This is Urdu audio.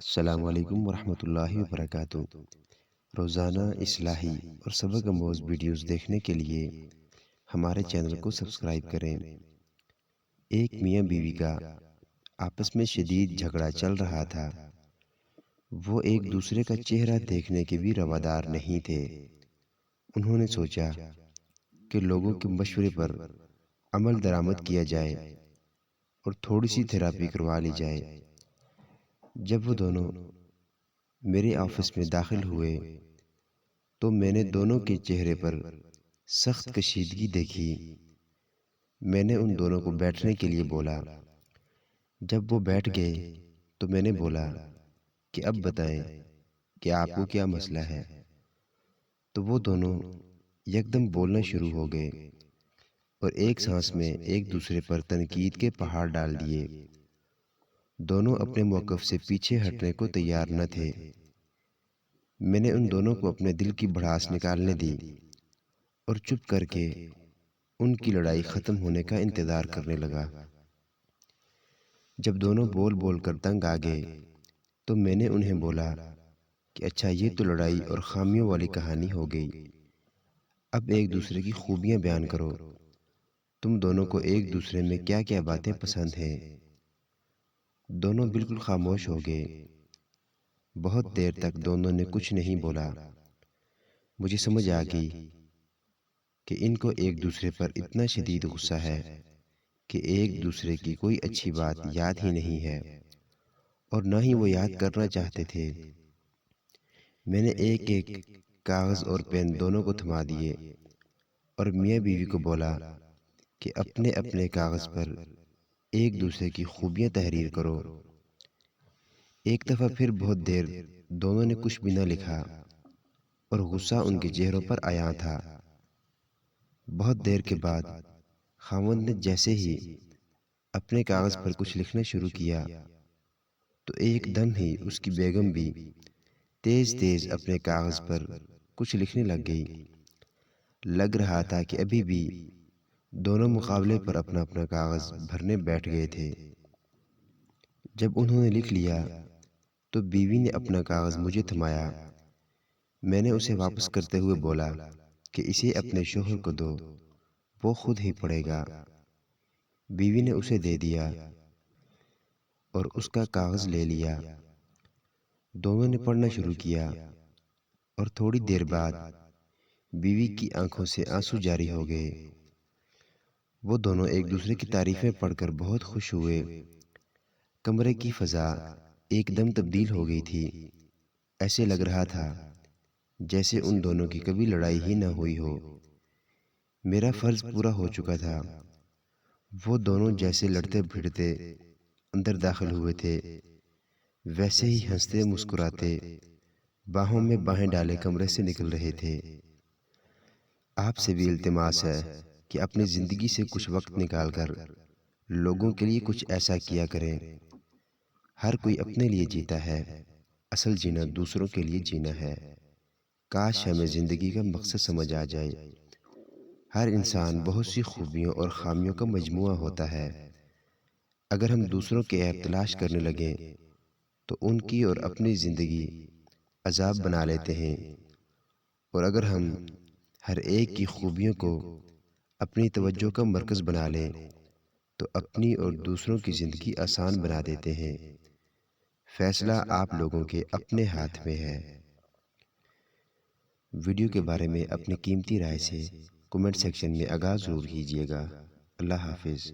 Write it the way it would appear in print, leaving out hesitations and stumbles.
السلام علیکم ورحمۃ اللہ وبرکاتہ۔ روزانہ اصلاحی اور سبق آموز ویڈیوز دیکھنے کے لیے ہمارے چینل کو سبسکرائب کریں۔ ایک میاں بیوی کا آپس میں شدید جھگڑا چل رہا تھا۔ وہ ایک دوسرے کا چہرہ دیکھنے کے بھی روادار نہیں تھے۔ انہوں نے سوچا کہ لوگوں کے مشورے پر عمل درآمد کیا جائے اور تھوڑی سی تھراپی کروا لی جائے۔ جب وہ دونوں میرے آفس میں داخل ہوئے تو میں نے دونوں کے چہرے پر سخت کشیدگی دیکھی۔ میں نے ان دونوں کو بیٹھنے کے لیے بولا۔ جب وہ بیٹھ گئے تو میں نے بولا کہ اب بتائیں کہ آپ کو کیا مسئلہ ہے۔ تو وہ دونوں یکدم بولنا شروع ہو گئے اور ایک سانس میں ایک دوسرے پر تنقید کے پہاڑ ڈال دیے۔ دونوں اپنے موقف سے پیچھے ہٹنے کو تیار نہ تھے۔ میں نے ان دونوں کو اپنے دل کی بھڑاس نکالنے دی اور چپ کر کے ان کی لڑائی ختم ہونے کا انتظار کرنے لگا۔ جب دونوں بول بول کر تنگ آ گئے تو میں نے انہیں بولا کہ اچھا، یہ تو لڑائی اور خامیوں والی کہانی ہو گئی، اب ایک دوسرے کی خوبیاں بیان کرو۔ تم دونوں کو ایک دوسرے میں کیا کیا باتیں پسند ہیں؟ دونوں بالکل خاموش ہو گئے۔ بہت دیر تک دونوں نے کچھ نہیں بولا۔ مجھے سمجھ آ گئی کہ ان کو ایک دوسرے پر اتنا شدید غصہ ہے کہ ایک دوسرے کی کوئی اچھی بات یاد ہی نہیں ہے اور نہ ہی وہ یاد کرنا چاہتے تھے۔ میں نے ایک ایک کاغذ اور پین دونوں کو تھما دیے اور میاں بیوی کو بولا کہ اپنے اپنے کاغذ پر ایک دوسرے کی خوبیاں تحریر کرو۔ ایک دفعہ پھر بہت دیر دونوں نے کچھ بھی نہ لکھا اور غصہ ان کے چہروں پر عیاں تھا۔ بہت دیر کے بعد خاوند نے جیسے ہی اپنے کاغذ پر کچھ لکھنا شروع کیا تو ایک دم ہی اس کی بیگم بھی تیز تیز اپنے کاغذ پر کچھ لکھنے لگ گئی۔ لگ رہا تھا کہ ابھی بھی دونوں مقابلے پر اپنا اپنا کاغذ بھرنے بیٹھ گئے تھے۔ جب انہوں نے لکھ لیا تو بیوی نے اپنا کاغذ مجھے تھمایا۔ میں نے اسے واپس کرتے ہوئے بولا کہ اسے اپنے شوہر کو دو، وہ خود ہی پڑھے گا۔ بیوی نے اسے دے دیا اور اس کا کاغذ لے لیا۔ دونوں نے پڑھنا شروع کیا اور تھوڑی دیر بعد بیوی کی آنکھوں سے آنسو جاری ہو گئے۔ وہ دونوں ایک دوسرے کی تعریفیں پڑھ کر بہت خوش ہوئے۔ کمرے کی فضا ایک دم تبدیل ہو گئی تھی۔ ایسے لگ رہا تھا جیسے ان دونوں کی کبھی لڑائی ہی نہ ہوئی ہو۔ میرا فرض پورا ہو چکا تھا۔ وہ دونوں جیسے لڑتے بھیڑتے اندر داخل ہوئے تھے ویسے ہی ہنستے مسکراتے باہوں میں باہیں ڈالے کمرے سے نکل رہے تھے۔ آپ سے بھی التماس ہے کہ اپنی زندگی سے کچھ وقت نکال کر لوگوں کے لیے کچھ ایسا کیا کریں۔ ہر کوئی اپنے لیے جیتا ہے، اصل جینا دوسروں کے لیے جینا ہے۔ کاش ہمیں زندگی کا مقصد سمجھ آ جائے۔ ہر انسان بہت سی خوبیوں اور خامیوں کا مجموعہ ہوتا ہے۔ اگر ہم دوسروں کے عیب تلاش کرنے لگیں تو ان کی اور اپنی زندگی عذاب بنا لیتے ہیں، اور اگر ہم ہر ایک کی خوبیوں کو اپنی توجہ کا مرکز بنا لیں تو اپنی اور دوسروں کی زندگی آسان بنا دیتے ہیں۔ فیصلہ آپ لوگوں کے اپنے ہاتھ میں ہے۔ ویڈیو کے بارے میں اپنی قیمتی رائے سے کمنٹ سیکشن میں آگاہ ضرور کیجیے گا۔ اللہ حافظ۔